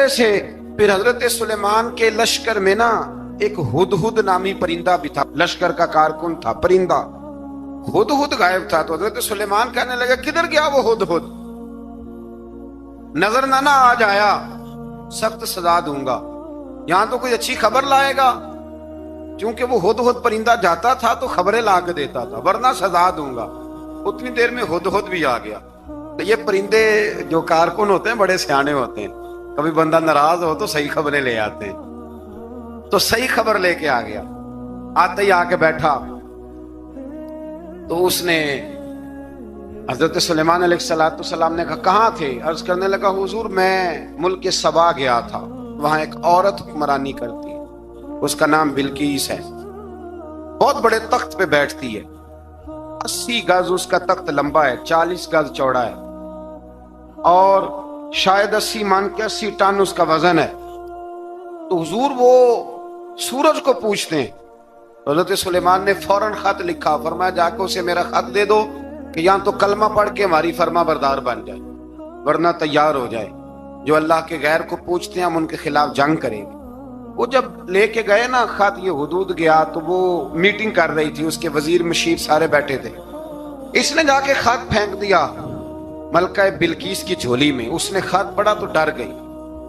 طرح سے پھر حضرت سلیمان کے لشکر میں نا ایک ہدہد نامی پرندہ بھی تھا، لشکر کا کارکن تھا پرندہ۔ ہدہد غائب تھا تو حضرت سلیمان کہنے لگا کدھر گیا وہ ہدہد؟ نظر نہ آ جایا سخت سزا دوں گا، یہاں تو کوئی اچھی خبر لائے گا، کیونکہ وہ ہدہد پرندہ جاتا تھا تو خبریں لا کے دیتا تھا، ورنہ سزا دوں گا۔ اتنی دیر میں ہدہد بھی آ گیا۔ تو یہ پرندے جو کارکن ہوتے ہیں بڑے سیانے ہوتے ہیں، کبھی بندہ ناراض ہو تو صحیح خبریں لے آتے ہیں، تو صحیح خبر لے کے آ گیا۔ آتے ہی آ کے بیٹھا تو اس نے حضرت سلیمان علیہ السلام نے کہا کہاں تھے؟ عرض کرنے لگا حضور میں ملک سبا گیا تھا، وہاں ایک عورت حکمرانی کرتی ہے، اس کا نام بلقیس ہے، بہت بڑے تخت پہ بیٹھتی ہے، 80 گز اس کا تخت لمبا ہے، 40 گز چوڑا ہے، اور شاید 80 مان کے 80 ٹن اس کا وزن ہے۔ تو حضور وہ سورج کو پوچھتے ہیں۔ حضرت سلیمان نے فوراً خط لکھا، فرمایا جا کے اسے میرا خط دے دو کہ یہاں تو کلمہ پڑھ کے ہماری فرما بردار بن جائے، ورنہ تیار ہو جائے، جو اللہ کے غیر کو پوچھتے ہیں ہم ان کے خلاف جنگ کریں گے۔ وہ جب لے کے گئے نا خط، یہ حدود گیا تو وہ میٹنگ کر رہی تھی، اس کے وزیر مشیر سارے بیٹھے تھے، اس نے جا کے خط پھینک دیا ملکہ بلقیس کی جھولی میں۔ اس نے خط پڑھا تو ڈر گئی،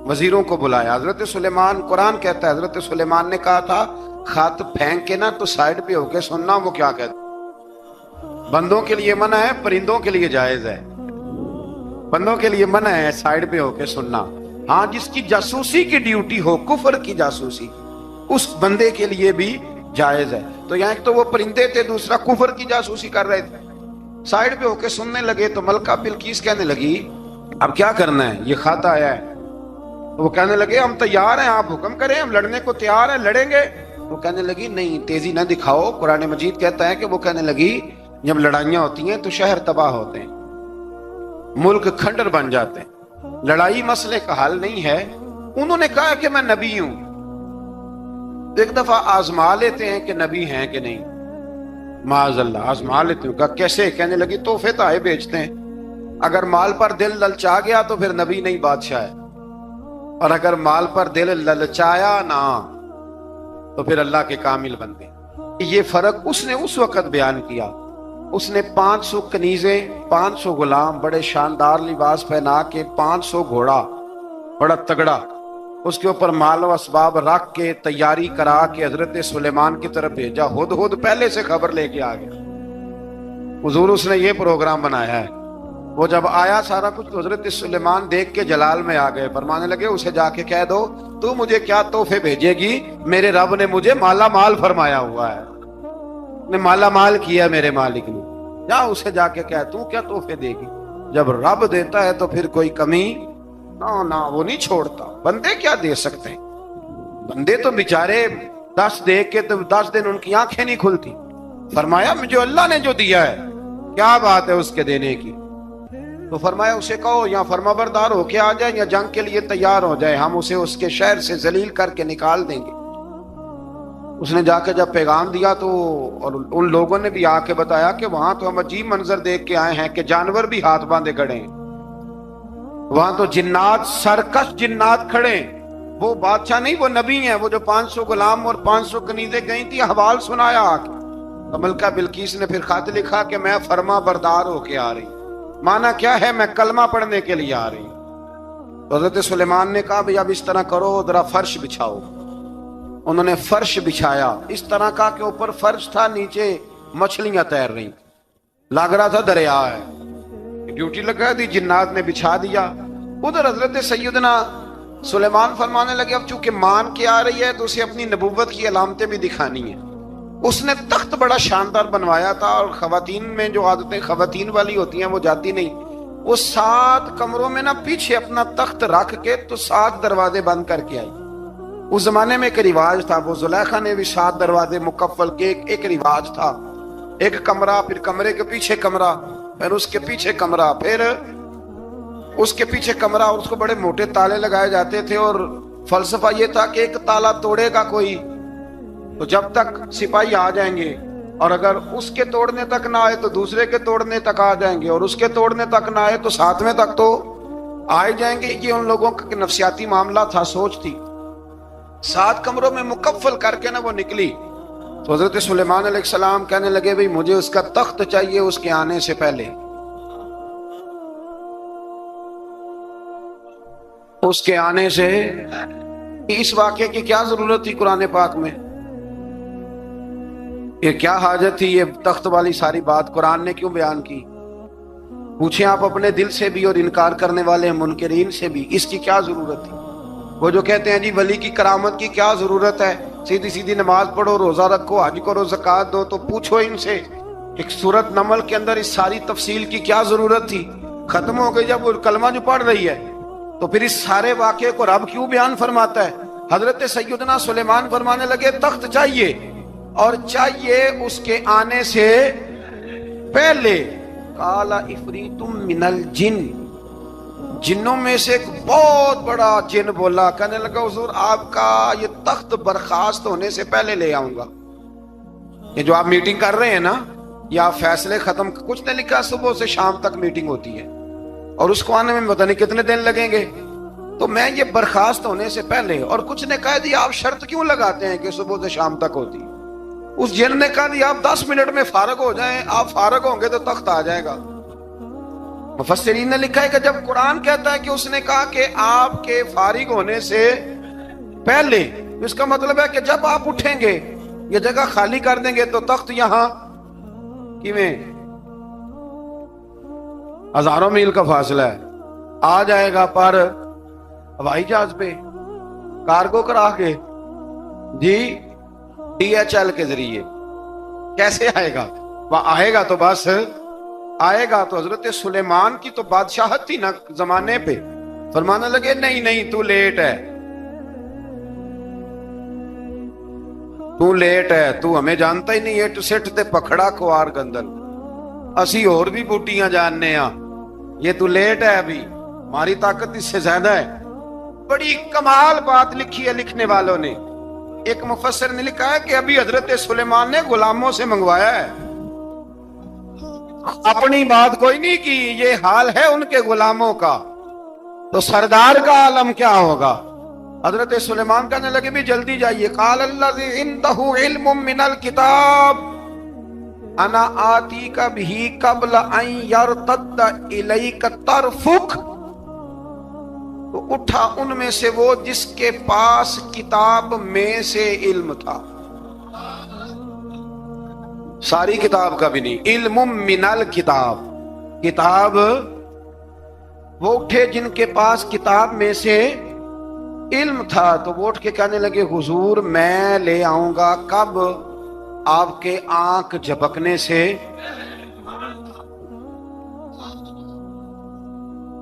وزیروں کو بلایا۔ حضرت سلیمان، قرآن کہتا ہے حضرت سلیمان نے کہا تھا خط پھینک کے نا تو سائڈ پہ ہو کے سننا وہ کیا کہتا۔ بندوں کے لیے منع ہے، پرندوں کے لیے جائز ہے۔ بندوں کے لیے منع ہے سائڈ پہ ہو کے سننا، ہاں جس کی جاسوسی کی ڈیوٹی ہو، کفر کی جاسوسی، اس بندے کے لیے بھی جائز ہے۔ تو یہاں ایک تو وہ پرندے تھے، دوسرا کفر کی جاسوسی کر رہے تھے، سائڈ پہ ہو کے سننے لگے۔ تو ملکہ بلقیس کہنے لگی اب کیا کرنا ہے، یہ خط آیا ہے۔ وہ کہنے لگے ہم تیار ہیں، آپ حکم کریں، ہم لڑنے کو تیار ہیں، لڑیں گے۔ وہ کہنے لگی نہیں، تیزی نہ دکھاؤ، قرآن مجید کہتا ہے کہ وہ کہنے لگی جب لڑائیاں ہوتی ہیں تو شہر تباہ ہوتے ہیں، ملک کھنڈر بن جاتے ہیں، لڑائی مسئلے کا حل نہیں ہے۔ انہوں نے کہا کہ میں نبی ہوں، ایک دفعہ آزما لیتے ہیں کہ نبی ہیں کہ نہیں، معاذ اللہ آزما لیتے ہیں۔ کہا کیسے؟ کہنے لگی تحفے تائے بیچتے ہیں، اگر مال پر دل للچا گیا تو پھر نبی نہیں بادشاہ ہے، اور اگر مال پر دل للچایا نہ تو پھر اللہ کے کامل بندے۔ یہ فرق اس نے اس وقت بیان کیا۔ اس نے 500 کنیزیں، 500 غلام، بڑے شاندار لباس پہنا کے، 500 گھوڑا بڑا تگڑا، اس کے اوپر مال و اسباب رکھ کے تیاری کرا کے حضرت سلیمان کی طرف بھیجا۔ ہدہد پہلے سے خبر لے کے آ گیا، حضور اس نے یہ پروگرام بنایا ہے۔ وہ جب آیا سارا کچھ تو حضرت سلیمان دیکھ کے جلال میں آ گئے، فرمانے لگے اسے جا کے کہہ دو تو مجھے کیا تحفے بھیجے گی، میرے رب نے مجھے مالا مال فرمایا ہوا ہے، نے مالا مال کیا میرے مالک نے، جا اسے جا کے کہہ تو کیا تحفے دے گی۔ جب رب دیتا ہے تو پھر کوئی کمی نہ وہ نہیں چھوڑتا۔ بندے کیا دے سکتے ہیں، بندے تو بیچارے 10 دے کے تو 10 دن ان کی آنکھیں نہیں کھلتی۔ فرمایا جو اللہ نے جو دیا ہے کیا بات ہے اس کے دینے کی۔ تو فرمایا اسے کہو یا فرما بردار ہو کے آ جائے یا جنگ کے لیے تیار ہو جائے، ہم اسے اس کے شہر سے ذلیل کر کے نکال دیں گے۔ اس نے جا کے جب پیغام دیا تو اور ان لوگوں نے بھی آ کے بتایا کہ وہاں تو ہم عجیب منظر دیکھ کے آئے ہیں کہ جانور بھی ہاتھ باندھے کھڑے ہیں، وہاں تو جنات، سرکش جنات کھڑے ہیں۔ وہ بادشاہ نہیں، وہ نبی ہیں، وہ جو 500 غلام اور 500 کنیزیں گئی تھی، حوال سنایا آ کے۔ تو ملکہ بلقیس نے پھر خط لکھا کہ میں فرما بردار ہو کے آ رہی ہوں۔ معنی کیا ہے؟ میں کلمہ پڑھنے کے لیے آ رہی ہوں۔ تو حضرت سلیمان نے کہا بھئی اب اس طرح کرو، ذرا فرش بچھاؤ۔ انہوں نے فرش بچھایا، اس طرح کا کہ اوپر فرش تھا، نیچے مچھلیاں تیر رہی، لگ رہا تھا دریا ہے۔ ڈیوٹی لگا دی، جنات نے بچھا دیا۔ ادھر حضرت سیدنا سلیمان فرمانے لگے اب چونکہ مان کے آ رہی ہے تو اسے اپنی نبوت کی علامتیں بھی دکھانی ہیں۔ اس نے تخت بڑا شاندار بنوایا تھا، اور خواتین میں جو عادتیں خواتین والی ہوتی ہیں وہ جاتی نہیں۔ وہ 7 کمروں میں نا پیچھے اپنا تخت رکھ کے تو 7 دروازے بند کر کے آئی۔ اس زمانے میں ایک رواج تھا، وہ زلیخا نے بھی 7 دروازے مکفل کے ایک رواج تھا، ایک کمرہ، پھر کمرے کے پیچھے کمرہ، پھر اس کے پیچھے کمرہ، پھر اس کے پیچھے کمرہ، اور اس کو بڑے موٹے تالے لگائے جاتے تھے۔ اور فلسفہ یہ تھا کہ ایک تالا توڑے گا کوئی تو جب تک سپاہی آ جائیں گے، اور اگر اس کے توڑنے تک نہ آئے تو دوسرے کے توڑنے تک آ جائیں گے، اور اس کے توڑنے تک نہ آئے تو 7ویں تک تو آئے جائیں گے. یہ ان لوگوں کا نفسیاتی معاملہ تھا, سوچ تھی. 7 کمروں میں مکفل کر کے نا وہ نکلی تو حضرت سلیمان علیہ السلام کہنے لگے بھئی مجھے اس کا تخت چاہیے اس کے آنے سے پہلے. اس کے آنے سے. اس واقعے کی کیا ضرورت تھی قرآن پاک میں؟ یہ کیا حاجت تھی یہ تخت والی ساری بات قرآن نے کیوں بیان کی؟ پوچھیں آپ اپنے دل سے بھی اور انکار کرنے والے منکرین سے بھی, اس کی کیا ضرورت تھی؟ وہ جو کہتے ہیں جی ولی کی کرامت کی کیا ضرورت ہے, سیدھی سیدھی نماز پڑھو, روزہ رکھو, حج کرو, زکوٰۃ دو, تو پوچھو ان سے ایک سورت نمل کے اندر اس ساری تفصیل کی کیا ضرورت تھی؟ ختم ہو گئی جب وہ کلمہ جو پڑھ رہی ہے, تو پھر اس سارے واقعے کو رب کیوں بیان فرماتا ہے؟ حضرت سیدنا سلیمان فرمانے لگے تخت چاہیے, اور چاہیے اس کے آنے سے پہلے. قال عفریت من الجن, جنوں میں سے ایک بہت بڑا جن بولا, کہنے لگا حضور آپ کا یہ تخت برخاست ہونے سے پہلے لے آؤں گا. یہ جو آپ میٹنگ کر رہے ہیں نا, یا فیصلے ختم, کچھ نے لکھا صبح سے شام تک میٹنگ ہوتی ہے اور اس کو آنے میں پتہ نہیں کتنے دن لگیں گے, تو میں یہ برخاست ہونے سے پہلے. اور کچھ نے کہا دی آپ شرط کیوں لگاتے ہیں کہ صبح سے شام تک ہوتی؟ اس جن نے کہا دی آپ 10 منٹ میں فارغ ہو جائیں, آپ فارغ ہوں گے تو تخت آ جائے گا. مفسرین نے لکھا ہے کہ جب قرآن کہتا ہے کہ اس نے کہا کہ آپ کے فارغ ہونے سے پہلے, اس کا مطلب ہے کہ جب آپ اٹھیں گے یہ جگہ خالی کر دیں گے تو تخت یہاں کیویں ہزاروں میل کا فاصلہ ہے آ جائے گا, پر ہوائی جہاز پہ کارگو کرا کے جی DHL کے ذریعے کیسے آئے گا؟ وہ آئے گا تو بس آئے گا. تو حضرت سلیمان کی تو بادشاہت تھی نا زمانے پہ, فرمانے لگے نہیں نہیں تو لیٹ ہے, تو لیٹ ہے, تو ہمیں جانتا ہی نہیں ہے, تو سٹ تے پکھڑا کوار گندل, اسی اور بھی بوٹیاں جاننے ہاں, یہ تو لیٹ ہے, ابھی ہماری طاقت اس سے زیادہ ہے. بڑی کمال بات لکھی ہے لکھنے والوں نے. ایک مفسر نے لکھا ہے کہ ابھی حضرت سلیمان نے غلاموں سے منگوایا ہے, اپنی بات کوئی نہیں کی, یہ حال ہے ان کے غلاموں کا, تو سردار کا عالم کیا ہوگا؟ حضرت سلیمان کہنے لگے بھی جلدی جائیے. قال الذی عنده علم من الکتاب انا آتیک بہ قبل ان یرتد الیک طرفک. تو اٹھا ان میں سے وہ جس کے پاس کتاب میں سے علم تھا, ساری کتاب کا بھی نہیں, علم من الکتاب, کتاب. وہ اٹھے جن کے پاس کتاب میں سے علم تھا, تو وہ اٹھ کے کہنے لگے حضور میں لے آؤں گا. کب؟ آپ کے آنکھ جھپکنے سے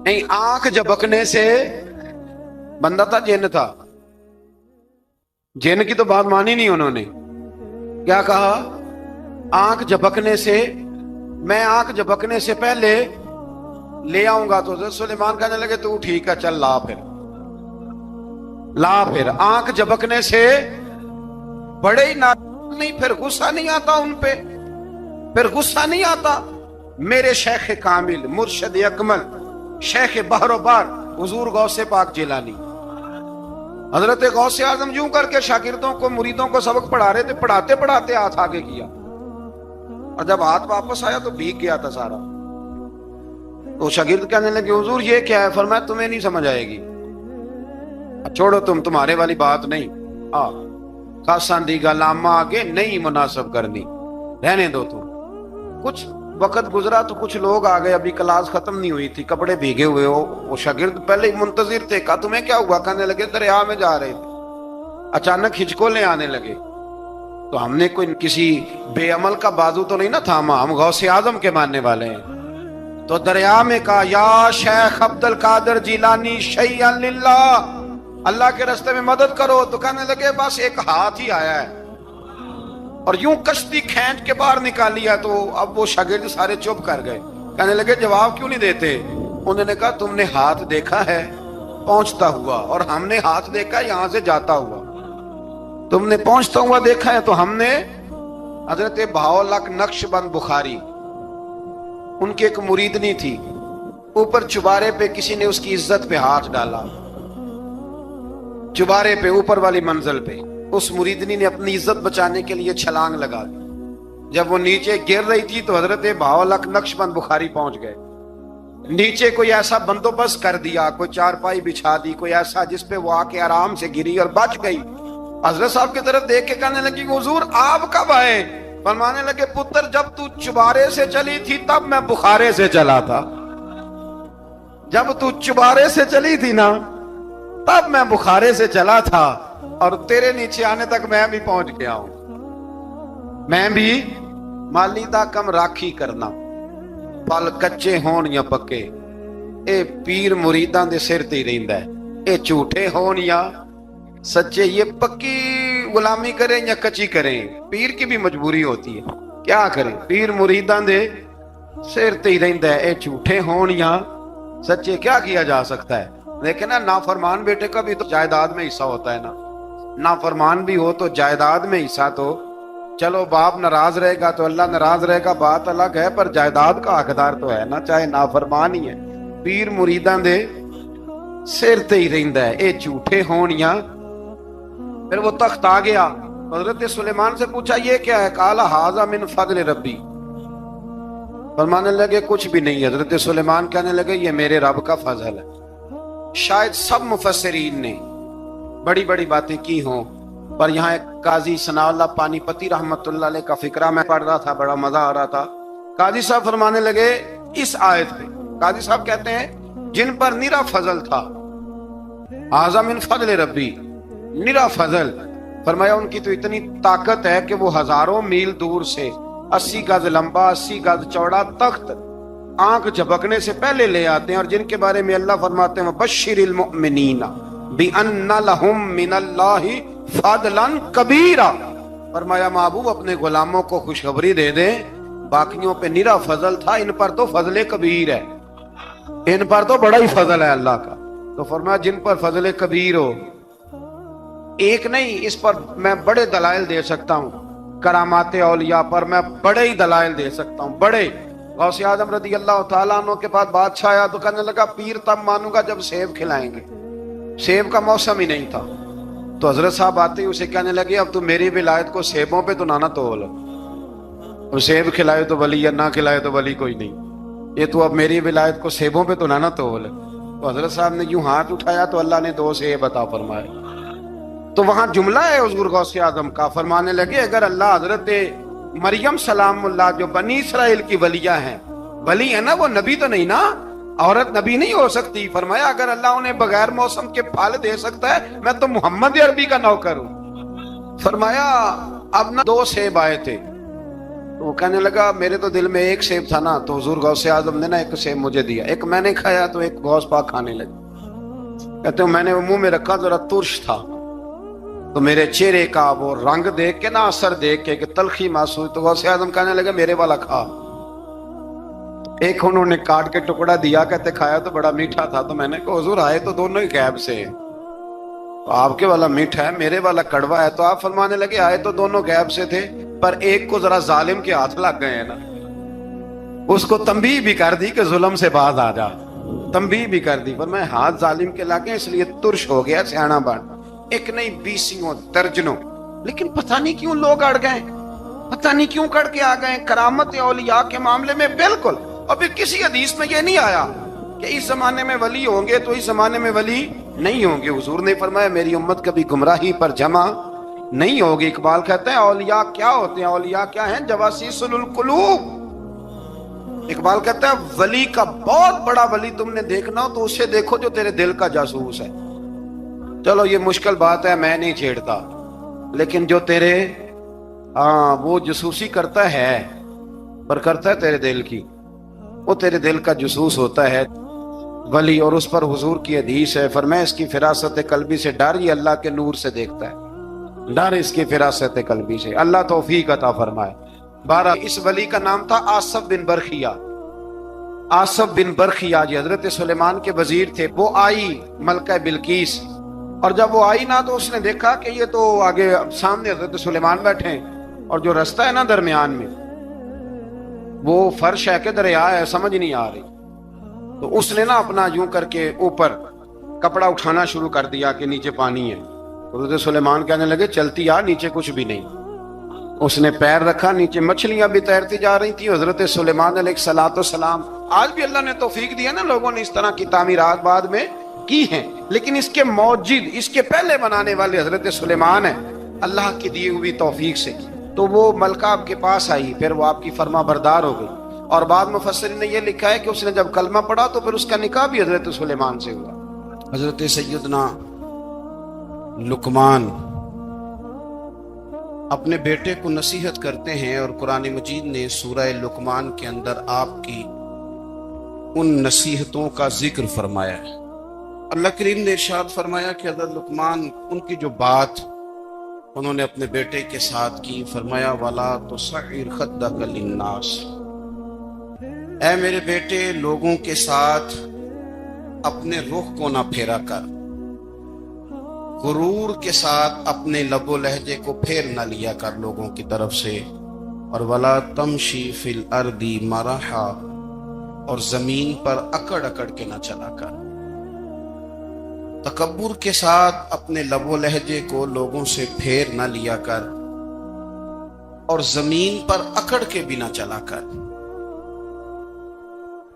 نہیں, آنکھ جھپکنے سے. بندہ تھا جن تھا, جن کی تو بات مانی نہیں انہوں نے. کیا کہا؟ آنکھ جھپکنے سے, میں آنکھ جھپکنے سے پہلے لے آؤں گا. تو حضرت سلیمان کہنے لگے تو ٹھیک ہے چل لا پھر, لا پھر. آنکھ جھپکنے سے بڑے ہی نہیں, پھر غصہ نہیں آتا ان پہ, پھر غصہ نہیں آتا. میرے شیخ کامل, مرشد اکمل, شیخ بحر و بار حضور غوث پاک جیلانی, حضرت غوث اعظم یوں کر کے شاگردوں کو مریدوں کو سبق پڑھا رہے تھے, پڑھاتے پڑھاتے ہاتھ آگے کیا, اور جب ہاتھ واپس آیا تو بھیگ گیا تھا سارا. تو شاگرد کہنے لگے حضور یہ کیا ہے؟ فرمایا تمہیں نہیں سمجھ آئے گی, چھوڑو تمہارے والی بات نہیں, خاصاں دی گل آما آگے نہیں مناسب کرنی, رہنے دو تم. کچھ وقت گزرا تو کچھ لوگ آ گئے, ابھی کلاس ختم نہیں ہوئی تھی, کپڑے بھیگے ہوئے ہو. وہ شاگرد پہلے ہی منتظر تھے, کہا تمہیں کیا ہوا؟ کہنے لگے دریا میں جا رہے تھے, اچانک ہچکولیں آنے لگے. تو ہم نے کوئی کسی بے عمل کا بازو تو نہیں نہ تھاما, ہم غوث اعظم کے ماننے والے ہیں. تو دریا میں کہا یا شیخ عبد القادر جیلانی شیئا للہ, اللہ کے راستے میں مدد کرو. تو کہنے لگے بس ایک ہاتھ ہی آیا ہے, اور یوں کشتی کھینچ کے باہر نکالی ہے. تو اب وہ شاگرد سارے چپ کر گئے, کہنے لگے جواب کیوں نہیں دیتے؟ انہوں نے کہا تم نے ہاتھ دیکھا ہے پہنچتا ہوا, اور ہم نے ہاتھ دیکھا یہاں سے جاتا ہوا. تم نے پہنچتا ہوا دیکھا ہے, تو ہم نے حضرت بہاؤالحق نقشبند بخاری, ان کی ایک مریدنی تھی, اوپر چبارے پہ کسی نے اس کی عزت پہ ہاتھ ڈالا، چبارے پہ اوپر والی منزل پہ اس مریدنی نے اپنی عزت بچانے کے لیے چھلانگ لگا دی۔ جب وہ نیچے گر رہی تھی تو حضرت بہاولک نقشبند بخاری پہنچ گئے، نیچے کوئی ایسا بندوبست کر دیا، کوئی چارپائی بچھا دی، کوئی ایسا جس پہ وہ آ کے آرام سے گری اور بچ گئی۔ حضرت صاحب کی طرف دیکھ کے کہنے لگی کہ حضور آپ کب آئے؟ فرمانے لگے پتر جب تو چبارے سے چلی تھی تب میں بخارے سے چلا تھا، جب تو چبارے سے چلی تھی نا تب میں بخارے سے چلا تھا، اور تیرے نیچے آنے تک میں بھی پہنچ گیا ہوں۔ میں بھی مالی دا کم راکھی کرنا، پل کچے ہون یا پکے، اے پیر مریداں دے سر تے رہندا ہے، اے جھوٹے ہون یا سچے، یہ پکی غلامی کریں یا کچی کریں، پیر کی بھی مجبوری ہوتی ہے، کیا کریں، پیر مریداں دے سر تے رہندا ہے، اے جھوٹے ہون یا سچے، کیا کیا جا سکتا ہے۔ لیکن نافرمان بیٹے کا بھی تو جائیداد میں حصہ ہوتا ہے نا، نافرمان بھی ہو تو جائیداد میں حصہ، تو چلو باپ ناراض رہے گا تو اللہ ناراض رہے گا، بات الگ ہے، پر جائیداد کا حقدار تو ہے نا، چاہے نافرمان ہی ہے۔ پیر مریداں دے سر تے ہی رہندا ہے، اے جھوٹے ہون یا۔ پھر وہ تخت آ گیا، حضرت سلیمان سے پوچھا یہ کیا ہے؟ قال ھذا من فضل ربی، فرمانے لگے کچھ بھی نہیں۔ حضرت سلیمان کہنے لگے یہ میرے رب کا فضل ہے۔ شاید سب مفسرین نے بڑی بڑی باتیں کی ہوں، پر یہاں ایک قاضی ثناء اللہ پانی پتی رحمت اللہ علیہ کا فقرہ میں پڑھ رہا تھا، بڑا مزہ آ رہا تھا۔ قاضی صاحب فرمانے لگے اس آیت پہ، قاضی صاحب کہتے ہیں جن پر نرا فضل تھا، ھذا من فضل ربی، نرا فضل، فرمایا ان کی تو اتنی طاقت ہے کہ وہ ہزاروں میل دور سے 80 گز لمبا 80 گز چوڑا تخت آنکھ جھپکنے سے پہلے لے آتے ہیں، اور جن کے بارے میں اللہ فرماتے ہیں بشر المؤمنین بِأَنَّ لَهُم مِّنَ اللَّهِ فَضْلًا كَبِيرًا، فرمایا محبوب اپنے غلاموں کو خوشخبری دے دیں، باقیوں پہ نرا فضل تھا، ان پر تو فضل کبیر ہے، ان پر تو بڑا ہی فضل ہے اللہ کا۔ تو فرمایا جن پر فضل کبیر ہو، ایک نہیں، اس پر میں بڑے دلائل دے سکتا ہوں، کرامات اولیاء پر میں بڑے ہی دلائل دے سکتا ہوں، بڑے۔ غوث اعظم رضی اللہ تعالیٰ عنہ کے پاس بادشاہ آیا تو کہنے لگا پیر تب مانوں گا جب سیب کھلائیں گے، سیب کا موسم ہی نہیں تھا۔ تو حضرت صاحب آتے ہی اسے کہنے لگے اب تو میری ولایت کو سیبوں پہ تو نہ تول، اور سیب کھلائے تو ولی یا نہ کھلائے تو ولی کوئی نہیں، یہ تو اب میری ولایت کو سیبوں پہ تو نہ تول۔ تو حضرت صاحب نے یوں ہاتھ اٹھایا تو اللہ نے 2 سیب عطا فرمائے۔ تو وہاں جملہ ہے حضور غوث اعظم کا، فرمانے لگے اگر اللہ حضرت مریم سلام اللہ جو بنی اسرائیل کی ولیہ ہیں، ولی ہے نا، وہ نبی تو نہیں نا، عورت نبی نہیں ہو سکتی، فرمایا اگر اللہ انہیں بغیر موسم کے پھل دے سکتا ہے میں تو محمد عربی کا نوکر ہوں۔ فرمایا اب نہ 2 سیب آئے تھے، تو وہ کہنے لگا میرے تو دل میں 1 سیب تھا نا، تو حضور غوث اعظم نے نا 1 سیب مجھے دیا، 1 میں نے کھایا تو 1 غوث پاک کھانے لگے، کہتے ہیں میں نے منہ میں رکھا ذرا ترش تھا، تو میرے چہرے کا وہ رنگ دیکھ کے نا، اثر دیکھ کے کہ تلخی محسوس، تو غوث اعظم کہنے لگے میرے والا کھا۔ 1 انہوں نے کاٹ کے ٹکڑا دیا، کہتے کھایا تو بڑا میٹھا تھا، تو میں نے کہا حضور آئے تو دونوں ہی غیب سے ہیں، تو آپ کے والا میٹھا ہے میرے والا کڑوا ہے، تو آپ فرمانے لگے آئے تو دونوں غیب سے تھے، پر ایک کو ذرا ظالم کے ہاتھ لگ گئے ہیں نا، اس کو تنبیہ بھی کر دی کہ ظلم سے باز آ جا، تنبیہ بھی کر دی، پر میں ہاتھ ظالم کے لگے اس لیے ترش ہو گیا، سیانا بن، 1 نہیں 20 درجنوں۔ لیکن پتہ نہیں کیوں لوگ اڑ گئے، پتہ نہیں کیوں کڑ کے آ گئے کرامت اولیاء کے معاملے میں بالکل۔ اور پھر کسی حدیث میں یہ نہیں آیا کہ اس زمانے میں ولی ہوں گے تو اس زمانے میں ولی نہیں ہوں گے، حضور نے فرمایا میری امت کبھی گمراہی پر جمع نہیں ہوگی۔ اقبال کہتے ہیں اولیاء کیا ہوتے ہیں، اولیاء کیا ہیں؟ جواسیس القلوب۔ اقبال کہتا ہے ولی کا بہت بڑا ولی تم نے دیکھنا ہو تو اسے دیکھو جو تیرے دل کا جاسوس ہے۔ چلو یہ مشکل بات ہے، میں نہیں چھیڑتا، لیکن جو تیرے وہ جاسوسی کرتا ہے، پر کرتا ہے تیرے دل کی، وہ تیرے دل کا جاسوس ہوتا ہے ولی۔ اور اس پر حضور کی حدیث ہے، فرمایا اس کی فراست قلبی سے ڈر، یہ اللہ کے نور سے دیکھتا ہے، ڈر اس کی فراست قلبی سے، اللہ توفیق عطا فرمائے۔ 12 اس ولی کا نام تھا آصف بن برخیہ۔ آصف بن برخیہ جی حضرت سلیمان کے وزیر تھے۔ وہ آئی ملکہ بلقیس، اور جب وہ آئی نا تو اس نے دیکھا کہ یہ تو آگے سامنے حضرت سلیمان بیٹھے ہیں، اور جو رستہ ہے نا درمیان میں وہ فرش ہے کہ دریا ہے، سمجھ نہیں آ رہی۔ تو اس نے نا اپنا یوں کر کے اوپر کپڑا اٹھانا شروع کر دیا کہ نیچے پانی ہے. حضرت سلیمان کہنے لگے چلتی آ, نیچے کچھ بھی نہیں. اس نے پیر رکھا, نیچے مچھلیاں بھی تیرتی جا رہی تھی. حضرت سلیمان علیہ السلام, آج بھی اللہ نے توفیق دی ہے نا, لوگوں نے اس طرح کی تعمیرات بعد میں کی ہیں, لیکن اس کے موجد, اس کے پہلے بنانے والے حضرت سلیمان ہیں, اللہ کی دی ہوئی توفیق سے. تو وہ ملکہ آپ کے پاس آئی, پھر وہ آپ کی فرما بردار ہو گئی, اور بعد مفسرین نے یہ لکھا ہے کہ اس نے جب کلمہ پڑھا تو پھر اس کا نکاح بھی حضرت سلیمان سے ہوا. حضرت سیدنا لقمان اپنے بیٹے کو نصیحت کرتے ہیں, اور قرآن مجید نے سورہ لقمان کے اندر آپ کی ان نصیحتوں کا ذکر فرمایا ہے. اللہ کریم نے ارشاد فرمایا کہ حضرت لقمان, ان کی جو بات انہوں نے اپنے بیٹے کے ساتھ کی, فرمایا وَلَا تُصَعِّرْ خَدَّكَ لِلنَّاسِ, اے میرے بیٹے لوگوں کے ساتھ اپنے رخ کو نہ پھیرا کر, غرور کے ساتھ اپنے لب و لہجے کو پھیر نہ لیا کر لوگوں کی طرف سے, اور وَلَا تَمْشِي فِي الْأَرْضِ مَرَحًا, اور زمین پر اکڑ اکڑ کے نہ چلا کر. تکبر کے ساتھ اپنے لب و لہجے کو لوگوں سے پھیر نہ لیا کر, اور زمین پر اکڑ کے بھی نہ چلا کر.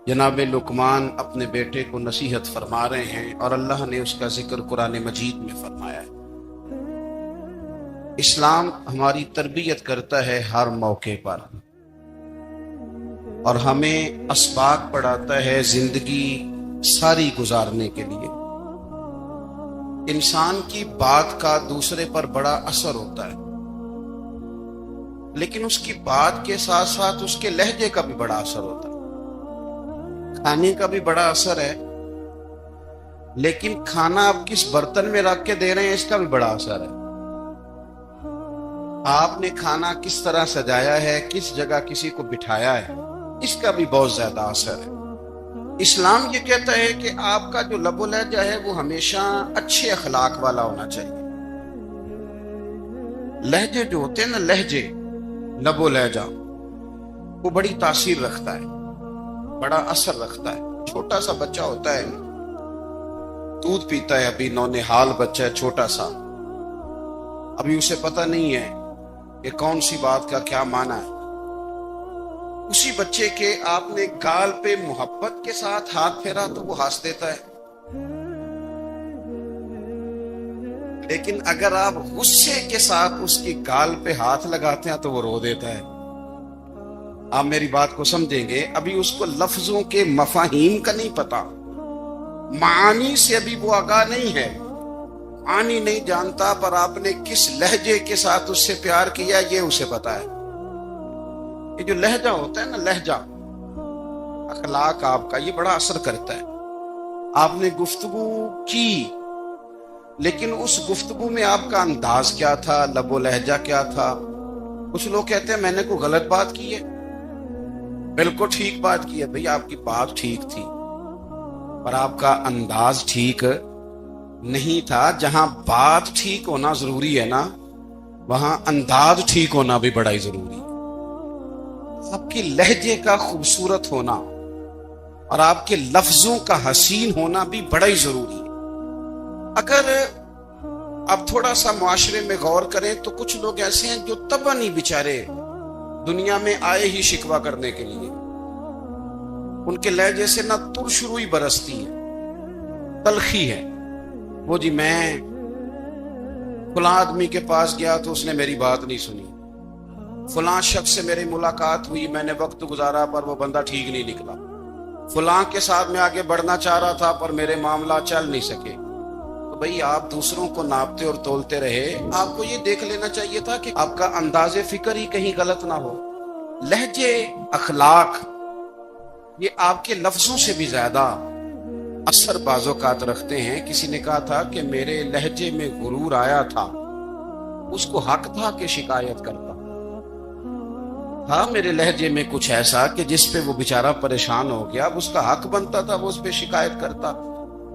جناب لقمان اپنے بیٹے کو نصیحت فرما رہے ہیں, اور اللہ نے اس کا ذکر قرآن مجید میں فرمایا ہے. اسلام ہماری تربیت کرتا ہے ہر موقع پر, اور ہمیں اسباق پڑھاتا ہے زندگی ساری گزارنے کے لیے. انسان کی بات کا دوسرے پر بڑا اثر ہوتا ہے, لیکن اس کی بات کے ساتھ ساتھ اس کے لہجے کا بھی بڑا اثر ہوتا ہے. کھانے کا بھی بڑا اثر ہے, لیکن کھانا آپ کس برتن میں رکھ کے دے رہے ہیں اس کا بھی بڑا اثر ہے. آپ نے کھانا کس طرح سجایا ہے, کس جگہ کسی کو بٹھایا ہے, اس کا بھی بہت زیادہ اثر ہے. اسلام یہ کہتا ہے کہ آپ کا جو لب و لہجہ ہے وہ ہمیشہ اچھے اخلاق والا ہونا چاہیے. لہجے جو ہوتے ہیں نا, لہجے, لب و لہجہ, وہ بڑی تاثیر رکھتا ہے, بڑا اثر رکھتا ہے. چھوٹا سا بچہ ہوتا ہے, دودھ پیتا ہے, ابھی نونہال بچہ ہے چھوٹا سا, ابھی اسے پتہ نہیں ہے کہ کون سی بات کا کیا معنی ہے. اسی بچے کے آپ نے گال پہ محبت کے ساتھ ہاتھ پھیرا تو وہ ہنس دیتا ہے, لیکن اگر آپ غصے کے ساتھ اس کی گال پہ ہاتھ لگاتے ہیں تو وہ رو دیتا ہے. آپ میری بات کو سمجھیں گے, ابھی اس کو لفظوں کے مفاہیم کا نہیں پتا, معانی سے ابھی وہ آگاہ نہیں ہے, معانی نہیں جانتا, پر آپ نے کس لہجے کے ساتھ اس سے پیار کیا یہ اسے پتا ہے. یہ جو لہجہ ہوتا ہے نا, لہجہ, اخلاق آپ کا, یہ بڑا اثر کرتا ہے. آپ نے گفتگو کی, لیکن اس گفتگو میں آپ کا انداز کیا تھا, لب و لہجہ کیا تھا. کچھ لوگ کہتے ہیں میں نے کوئی غلط بات کی ہے, بالکل ٹھیک بات کی ہے. بھئی آپ کی بات ٹھیک تھی, پر آپ کا انداز ٹھیک نہیں تھا. جہاں بات ٹھیک ہونا ضروری ہے نا, وہاں انداز ٹھیک ہونا بھی بڑا ہی ضروری ہے. آپ کے لہجے کا خوبصورت ہونا اور آپ کے لفظوں کا حسین ہونا بھی بڑا ہی ضروری ہے. اگر آپ تھوڑا سا معاشرے میں غور کریں تو کچھ لوگ ایسے ہیں جو طبعاً ہی بیچارے دنیا میں آئے ہی شکوہ کرنے کے لیے. ان کے لہجے سے نہ ترش روئی برستی ہے, تلخی ہے. وہ جی میں فلاں آدمی کے پاس گیا تو اس نے میری بات نہیں سنی, فلاں شخص سے میری ملاقات ہوئی, میں نے وقت گزارا پر وہ بندہ ٹھیک نہیں نکلا, فلاں کے ساتھ میں آگے بڑھنا چاہ رہا تھا پر میرے معاملہ چل نہیں سکے. تو بھئی آپ دوسروں کو ناپتے اور تولتے رہے, آپ کو یہ دیکھ لینا چاہیے تھا کہ آپ کا انداز فکر ہی کہیں غلط نہ ہو. لہجے, اخلاق, یہ آپ کے لفظوں سے بھی زیادہ اثر بعض اوقات رکھتے ہیں. کسی نے کہا تھا کہ میرے لہجے میں غرور آیا تھا, اس کو حق تھا کہ شکایت کرتا. ہاں, میرے لہجے میں کچھ ایسا کہ جس پہ وہ بیچارہ پریشان ہو گیا, اب اس کا حق بنتا تھا وہ اس پہ شکایت کرتا.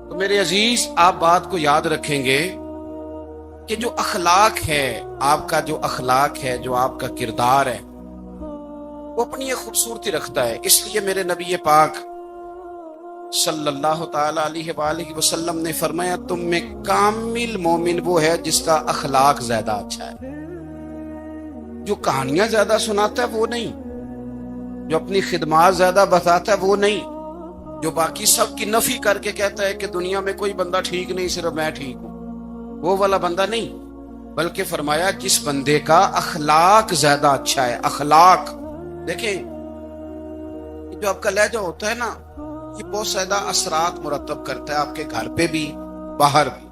تو میرے عزیز, آپ بات کو یاد رکھیں گے کہ جو اخلاق ہے, آپ کا جو اخلاق ہے, جو آپ کا کردار ہے, وہ اپنی ایک خوبصورتی رکھتا ہے. اس لیے میرے نبی پاک صلی اللہ تعالی علیہ وآلہ وسلم نے فرمایا تم میں کامل مومن وہ ہے جس کا اخلاق زیادہ اچھا ہے. جو کہانیاں زیادہ سناتا ہے وہ نہیں، جو اپنی خدمات زیادہ بتاتا ہے وہ نہیں، جو باقی سب کی نفی کر کے کہتا ہے کہ دنیا میں کوئی بندہ ٹھیک نہیں صرف میں ٹھیک ہوں، وہ والا بندہ نہیں. بلکہ فرمایا جس بندے کا اخلاق زیادہ اچھا ہے. اخلاق دیکھیں، جو آپ کا لہجہ ہوتا ہے نا، یہ بہت زیادہ اثرات مرتب کرتا ہے آپ کے گھر پہ بھی باہر بھی.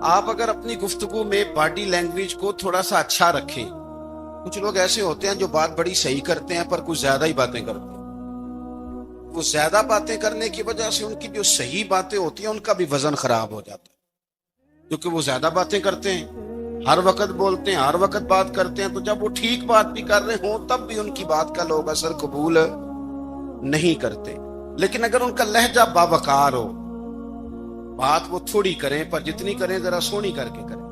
آپ اگر اپنی گفتگو میں باڈی لینگویج کو تھوڑا سا اچھا رکھیں، کچھ لوگ ایسے ہوتے ہیں جو بات بڑی صحیح کرتے ہیں پر کچھ زیادہ ہی باتیں کرتے ہیں. وہ زیادہ باتیں کرنے کی وجہ سے ان کی جو صحیح باتیں ہوتی ہیں ان کا بھی وزن خراب ہو جاتا ہے، کیونکہ وہ زیادہ باتیں کرتے ہیں، ہر وقت بولتے ہیں، ہر وقت بات کرتے ہیں. تو جب وہ ٹھیک بات بھی کر رہے ہوں تب بھی ان کی بات کا لوگ اثر قبول نہیں کرتے. لیکن اگر ان کا لہجہ باوقار ہو، بات وہ تھوڑی کریں پر جتنی کریں ذرا سونی کر کے کریں.